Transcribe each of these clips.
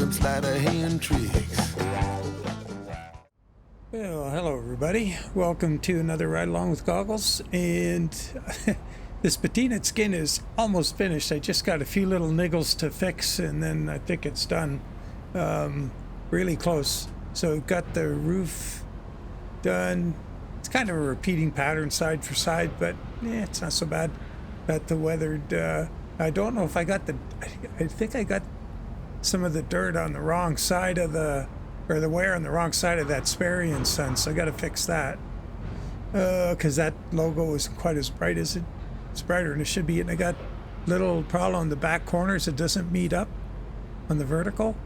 some sleight of hand tricks. Well, hello everybody. Welcome to another ride along with Goggles. And this patina skin is almost finished. I just got a few little niggles to fix, and then I think it's done. Really close. So got the roof done. It's kind of a repeating pattern side for side, but it's not so bad. Got the weathered. I don't know if I got the. I think I got some of the dirt on the wrong side of the, or the wear on the wrong side of that Sperry and Son, so I got to fix that. Because that logo isn't quite as bright as it's brighter than it should be. And I got little problem on the back corners. It doesn't meet up on the vertical.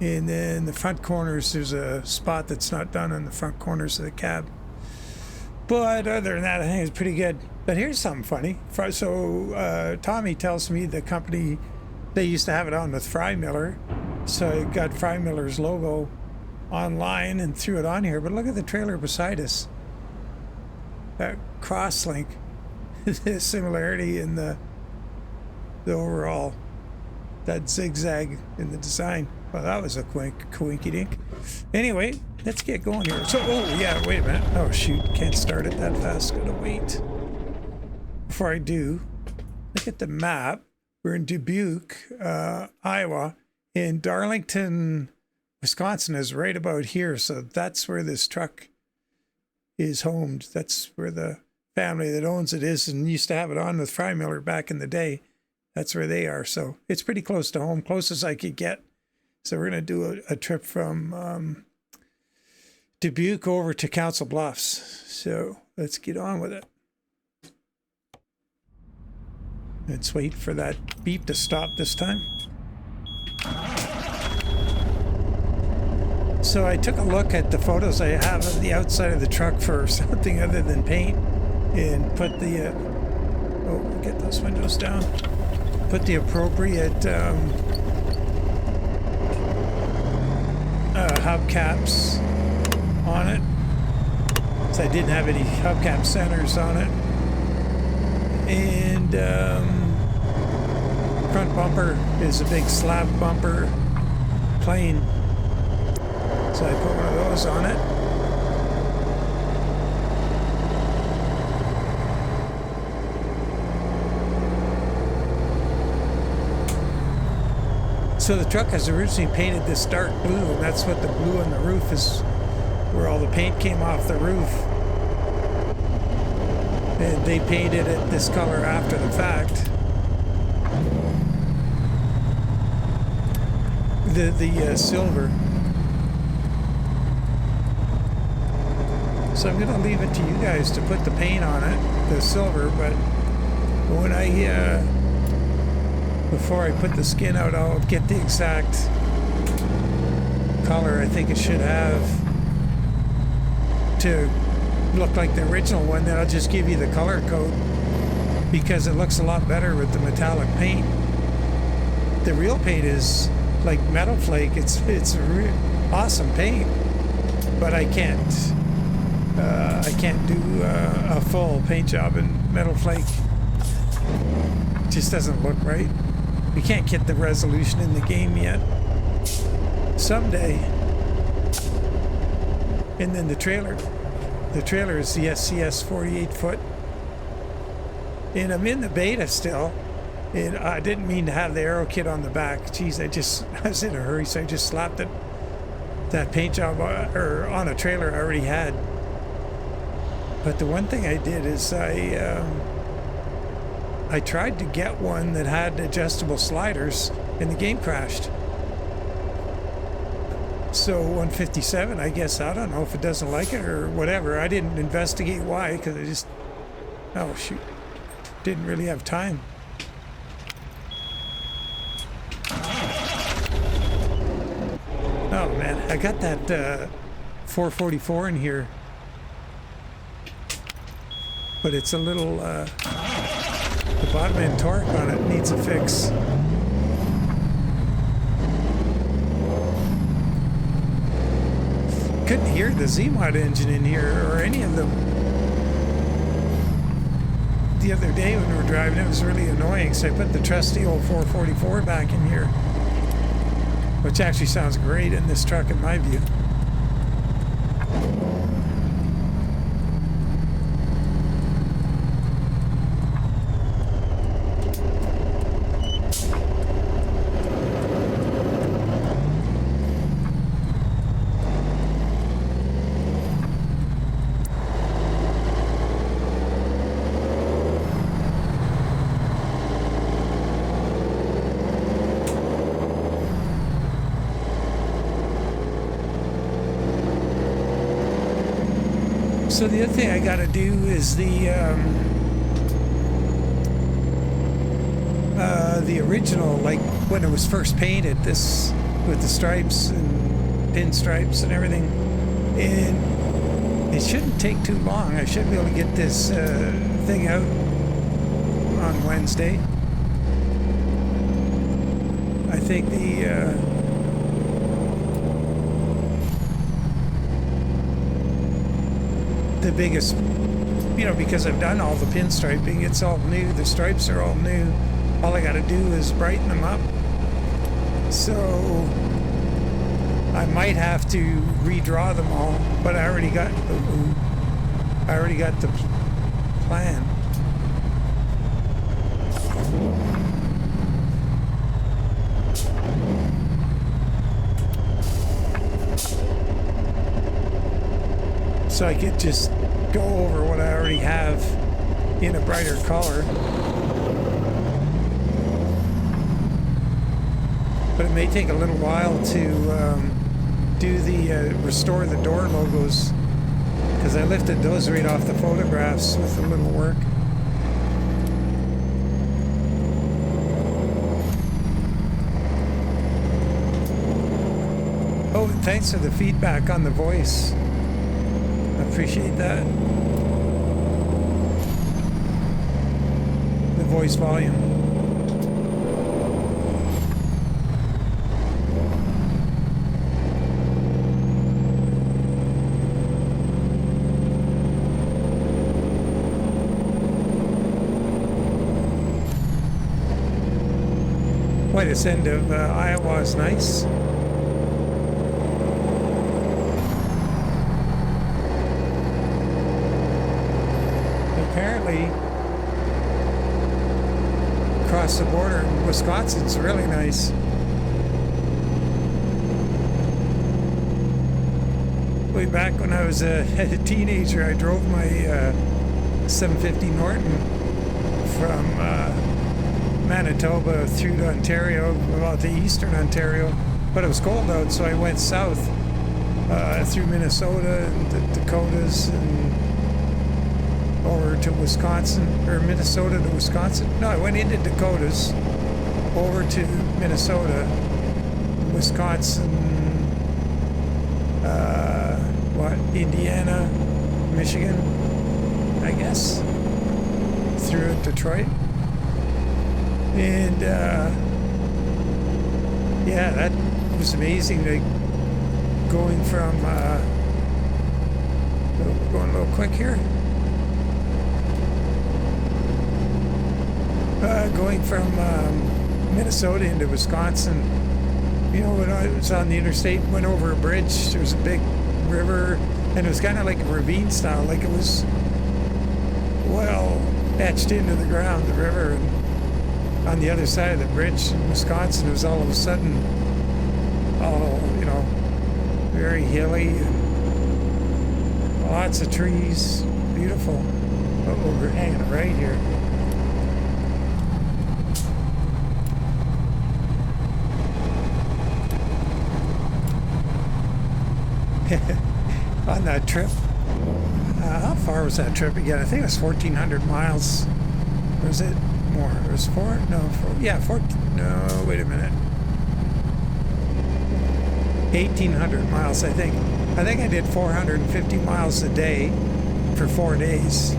And then the front corners, there's a spot that's not done on the front corners of the cab. But other than that, I think it's pretty good. But here's something funny. So Tommy tells me the company, they used to have it on with Fry Miller. So I got Fry Miller's logo online and threw it on here. But look at the trailer beside us. That cross-link. The similarity in the overall. That zigzag in the design. Well, that was a coinky-dink. Anyway, let's get going here. So, oh yeah, wait a minute. Oh shoot, can't start it that fast. Gotta wait. Before I do, look at the map. We're in Dubuque, Iowa, and Darlington, Wisconsin is right about here. So that's where this truck is homed. That's where the family that owns it is and used to have it on with Fry Miller back in the day. That's where they are. So it's pretty close to home, close as I could get. So we're going to do a trip from Dubuque over to Council Bluffs. So let's get on with it. Let's wait for that beep to stop this time. So I took a look at the photos I have of the outside of the truck for something other than paint, and put the, get those windows down. Put the appropriate hubcaps on it. So I didn't have any hubcap centers on it. And front bumper is a big slab bumper, plain. So I put one of those on it. So the truck has originally painted this dark blue, and that's what the blue on the roof is, where all the paint came off the roof. And they painted it this color after the fact. The silver. So I'm going to leave it to you guys to put the paint on it, the silver, but when I, before I put the skin out, I'll get the exact color I think it should have to look like the original one. Then I'll just give you the color code because it looks a lot better with the metallic paint. The real paint is like metal flake. It's awesome paint, but I can't do a full paint job in metal flake. It just doesn't look right. We can't get the resolution in the game yet. Someday. And then the trailer. The trailer is the SCS 48 foot. And I'm in the beta still. And I didn't mean to have the aero kit on the back. Jeez, I was in a hurry, so I just slapped it. That paint job on a trailer I already had. But the one thing I did is I tried to get one that had adjustable sliders, and the game crashed. So 157, I guess, I don't know if it doesn't like it or whatever. I didn't investigate why, because I just, oh shoot, didn't really have time. Oh man, I got that 444 in here, but it's a little, the bottom end torque on it needs a fix. Couldn't hear the Z-Mod engine in here or any of them. The other day when we were driving, it was really annoying, so I put the trusty old 444 back in here. which actually sounds great in this truck in my view. So the other thing I got to do is the original, like when it was first painted, this with the stripes and pinstripes and everything. And it shouldn't take too long. I should be able to get this thing out on Wednesday. I think the biggest, you know, because I've done all the pinstriping, it's all new, the stripes are all new, all I got to do is brighten them up. So I might have to redraw them all, but I already got the plan. So I could just go over what I already have in a brighter color. But it may take a little while to do the restore the door logos, because I lifted those right off the photographs with a little work. Oh, and thanks for the feedback on the voice. I appreciate that. The voice volume. Boy, this end of Iowa is nice. Apparently, across the border in Wisconsin's really nice. Way back when I was a teenager, I drove my 750 Norton from Manitoba through to Ontario, well, to eastern Ontario, but it was cold out, so I went south through Minnesota and the Dakotas and over to Wisconsin, or Minnesota to Wisconsin. No, I went into Dakotas, over to Minnesota, Wisconsin, Indiana, Michigan, I guess, through Detroit. And yeah, that was amazing. Like going from going a little quick here. Going from Minnesota into Wisconsin. You know, when I was on the interstate, went over a bridge. There was a big river, and it was kind of like a ravine style, like it was well etched into the ground, the river. And on the other side of the bridge in Wisconsin, it was all of a sudden all, you know, very hilly and lots of trees, beautiful. Oh, we're hanging right here. On that trip, how far was that trip again? I think it was 1,400 miles. Or was it more? It was four? No, four. Yeah, 14. No, wait a minute. 1,800 miles, I think. I think I did 450 miles a day for 4 days.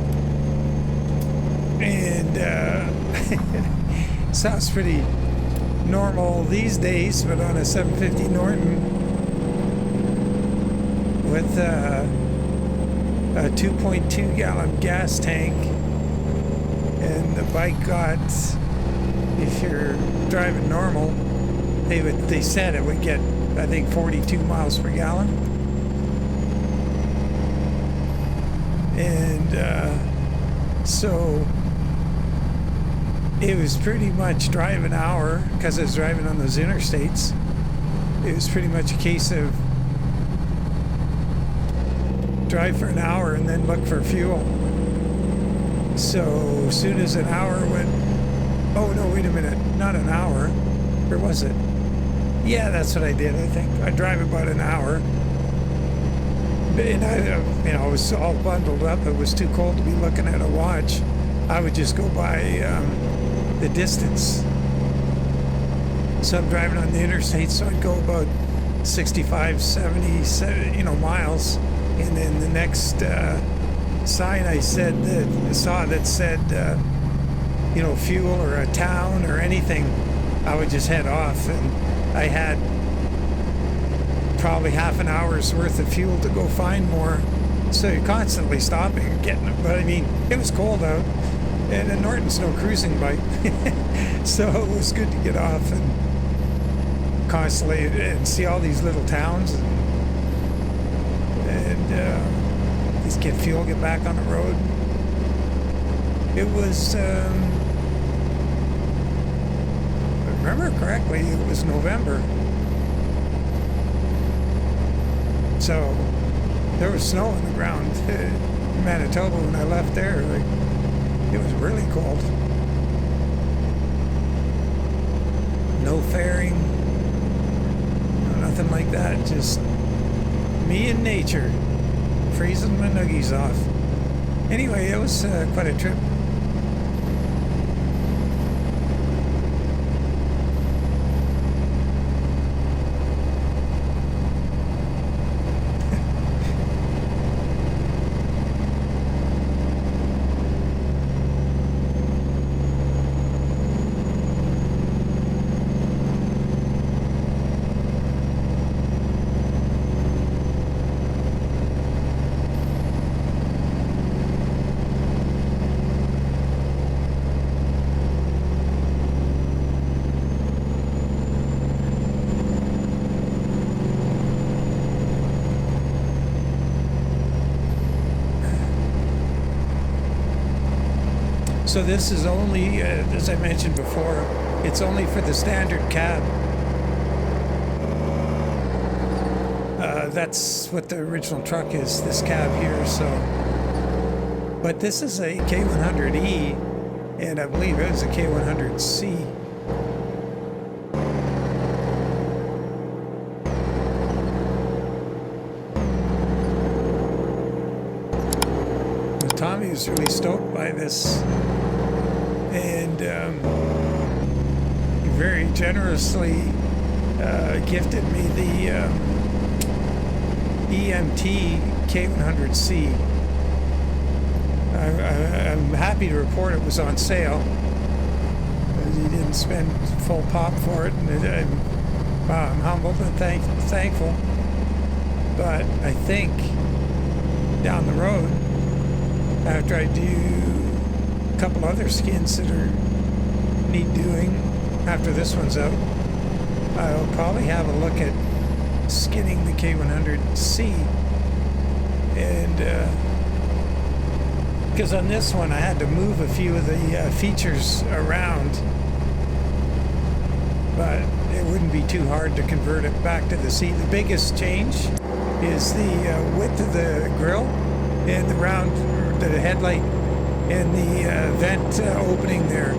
And sounds pretty normal these days, but on a 750 Norton with a 2.2 gallon gas tank, and the bike got, if you're driving normal, They said it would get, I think, 42 miles per gallon. And so it was pretty much drive an hour, because I was driving on those interstates. It was pretty much a case of drive for an hour and then look for fuel. So as soon as an hour went, oh no, wait a minute, not an hour, or was it? Yeah, that's what I did, I think. I drive about an hour. And I was all bundled up. It was too cold to be looking at a watch. I would just go by the distance. So I'm driving on the interstate, so I'd go about 65, 70, miles. And then the next sign I saw that said, fuel or a town or anything, I would just head off. And I had probably half an hour's worth of fuel to go find more. So you're constantly stopping and getting it. But I mean, it was cold out, and Norton's no cruising bike. So it was good to get off and constantly and see all these little towns and just get fuel, get back on the road. It was, if I remember correctly, it was November. So there was snow on the ground in Manitoba when I left there. Like, it was really cold. No fairing, nothing like that. Just me and nature, freezing my nuggies off. Anyway, it was quite a trip. So this is only, as I mentioned before, it's only for the standard cab. That's what the original truck is, this cab here. So, but this is a K100E, and I believe it was a K100C. Tommy was really stoked by this, and he very generously gifted me the EMT K100C. I'm happy to report it was on sale. He didn't spend full pop for it, and I'm humbled and thankful. But I think down the road, after I do a couple other skins that need doing after this one's out, I'll probably have a look at skinning the K100C. And because on this one I had to move a few of the features around, but it wouldn't be too hard to convert it back to the C. The biggest change is the width of the grille and the round, the headlight and the vent opening there.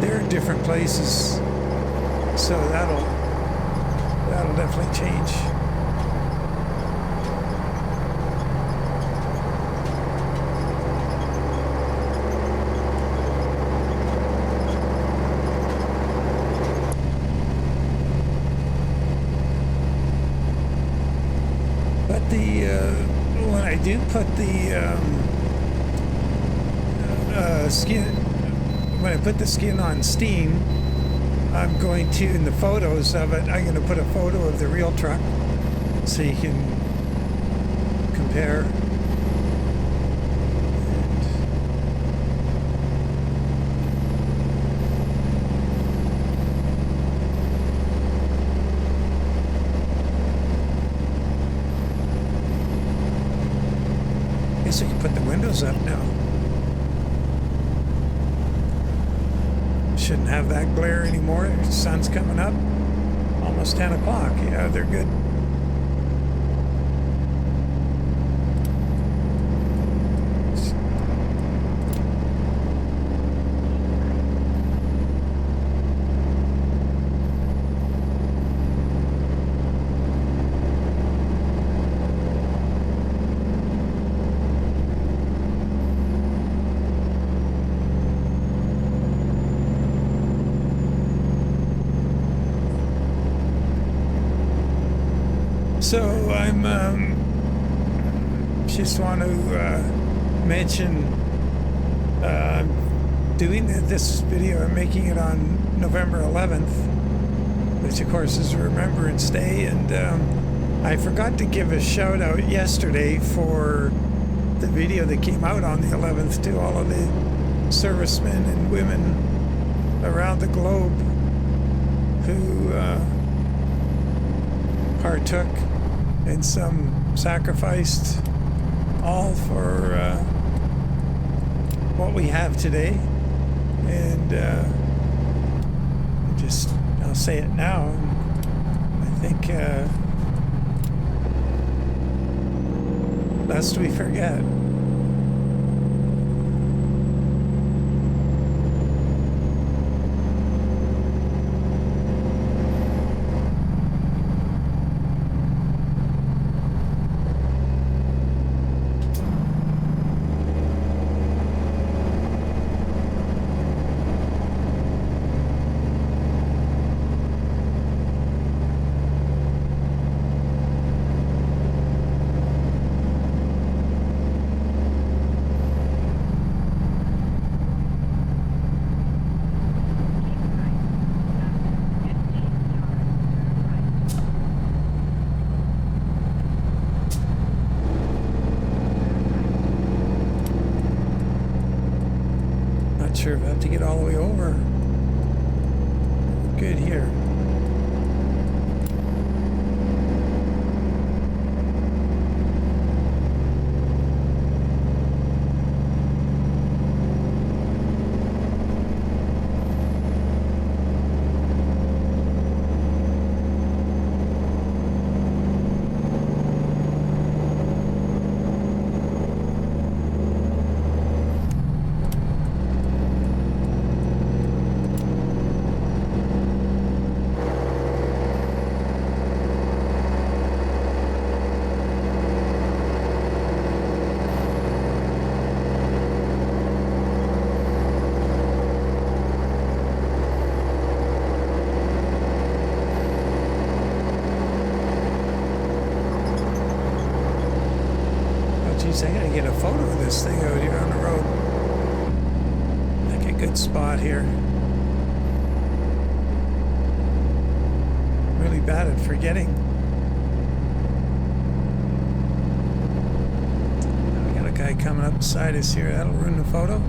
They're in different places, so that'll definitely change. But when I do put the skin, when I put the skin on Steam, I'm going to, in the photos of it, I'm going to put a photo of the real truck so you can compare. windows up now. Shouldn't have that glare anymore. The sun's coming up. Almost 10 o'clock. Yeah, they're good. So I'm just want to mention doing this video. I'm making it on November 11th, which of course is Remembrance Day, and I forgot to give a shout out yesterday for the video that came out on the 11th to all of the servicemen and women around the globe who partook and some sacrificed, all for what we have today. And I'll say it now. I think lest we forget. Sure if I have to get all the way over. We're good here. I gotta get a photo of this thing out here on the road. Like a good spot here. Really bad at forgetting. We got a guy coming up beside us here. That'll ruin the photo.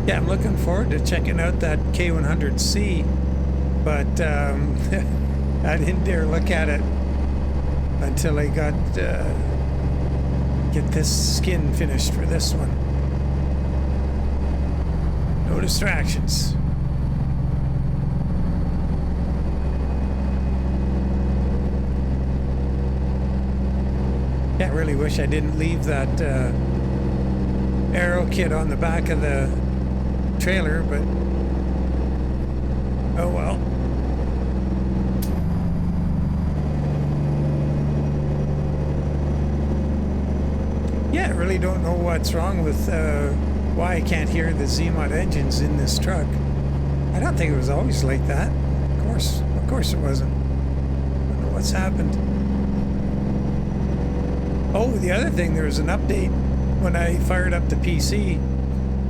Yeah, I'm looking forward to checking out that K100C, but I didn't dare look at it until I got get this skin finished for this one. No distractions. Yeah, I really wish I didn't leave that aero kit on the back of the trailer, but oh well. really don't know what's wrong with why I can't hear the Z-Mod engines in this truck. I don't think it was always like that. Of course it wasn't. I don't know what's happened. Oh, the other thing, there was an update when I fired up the PC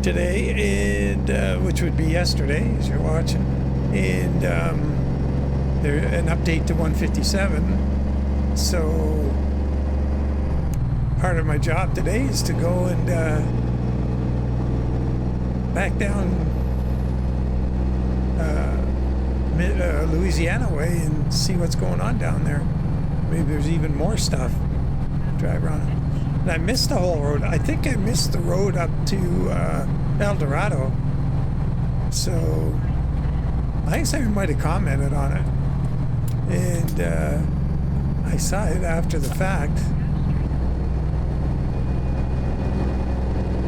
today, and which would be yesterday, as you're watching, and there an update to 157. So part of my job today is to go and back down Louisiana way and see what's going on down there. Maybe there's even more stuff. Drive around. And I missed the whole road. I think I missed the road up to El Dorado. So I think somebody might have commented on it. And I saw it after the fact.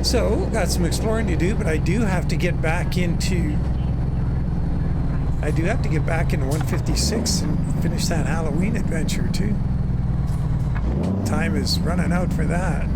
So got some exploring to do, but I do have to get back into 156 and finish that Halloween adventure too. Time is running out for that.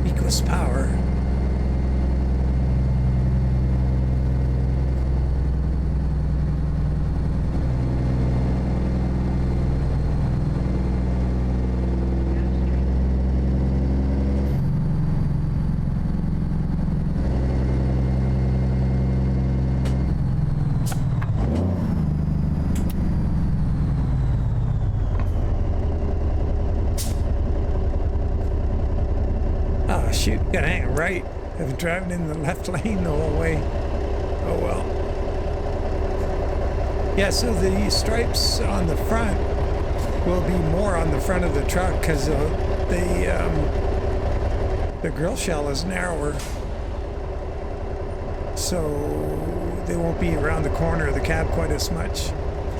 Equals power. Shoot, gotta hang right. I've been driving in the left lane the whole way. Oh well. Yeah, so the stripes on the front will be more on the front of the truck because the grill shell is narrower. So they won't be around the corner of the cab quite as much,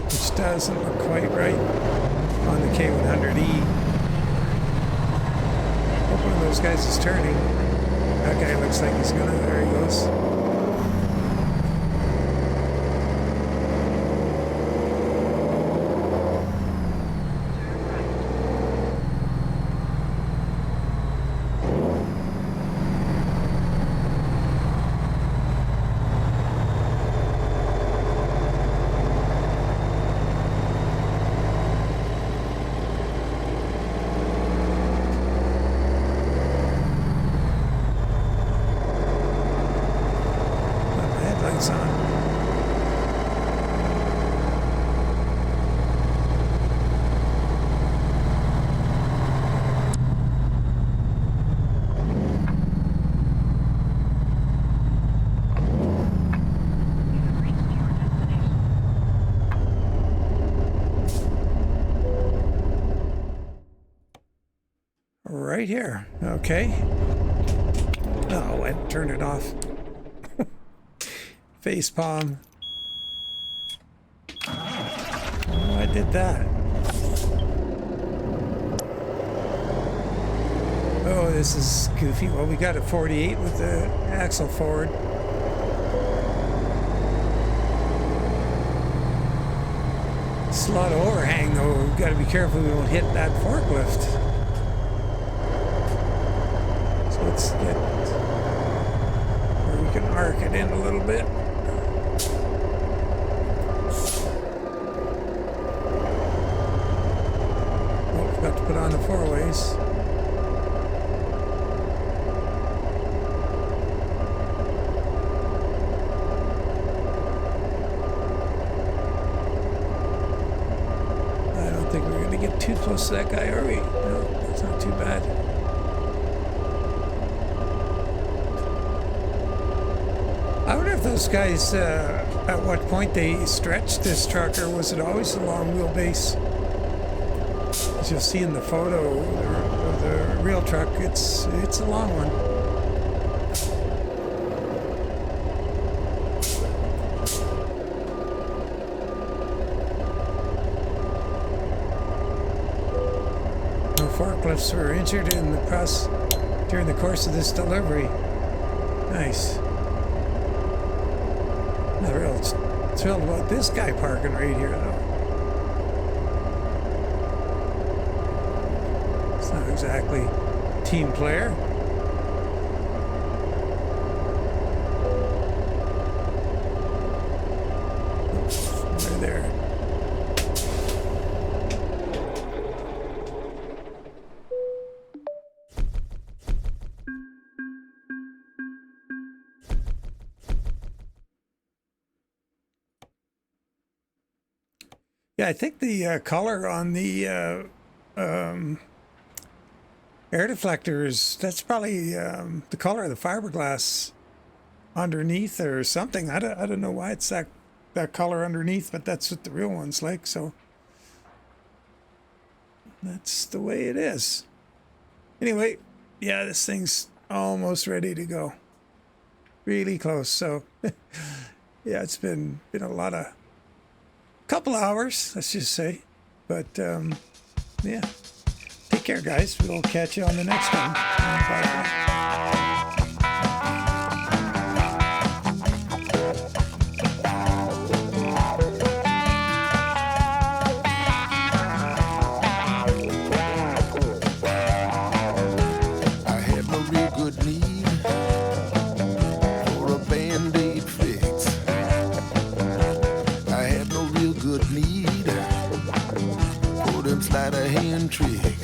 which doesn't look quite right on the K100E. One of those guys is turning. That guy looks like he's gonna. There he goes. Right here. Okay. Oh, I turned it off. Face palm. Oh, I did that. Oh, this is goofy. Well, we got a 48 with the axle forward. It's a lot of overhang, though. We've got to be careful we won't hit that forklift. Let's get where we can arc it in a little bit. Oh, forgot to put on the four-ways. I don't think we're going to get too close to that guy, are we? No, it's not too bad. I wonder if those guys, at what point they stretched this truck, or was it always a long wheelbase? As you'll see in the photo of the real truck, it's a long one. forklifts were injured in the during the course of this delivery. Nice. Not real thrilled about this guy parking right here, though. It's not exactly team player. Right there. Yeah, I think the color on the air deflectors, that's probably the color of the fiberglass underneath or something. I don't know why it's that color underneath, but that's what the real one's like, so that's the way it is. Anyway, yeah, this thing's almost ready to go. Really close, so yeah, it's been a couple hours, let's just say. But yeah, take care, guys. We'll catch you on the next one. Bye. Sleight of hand tricks.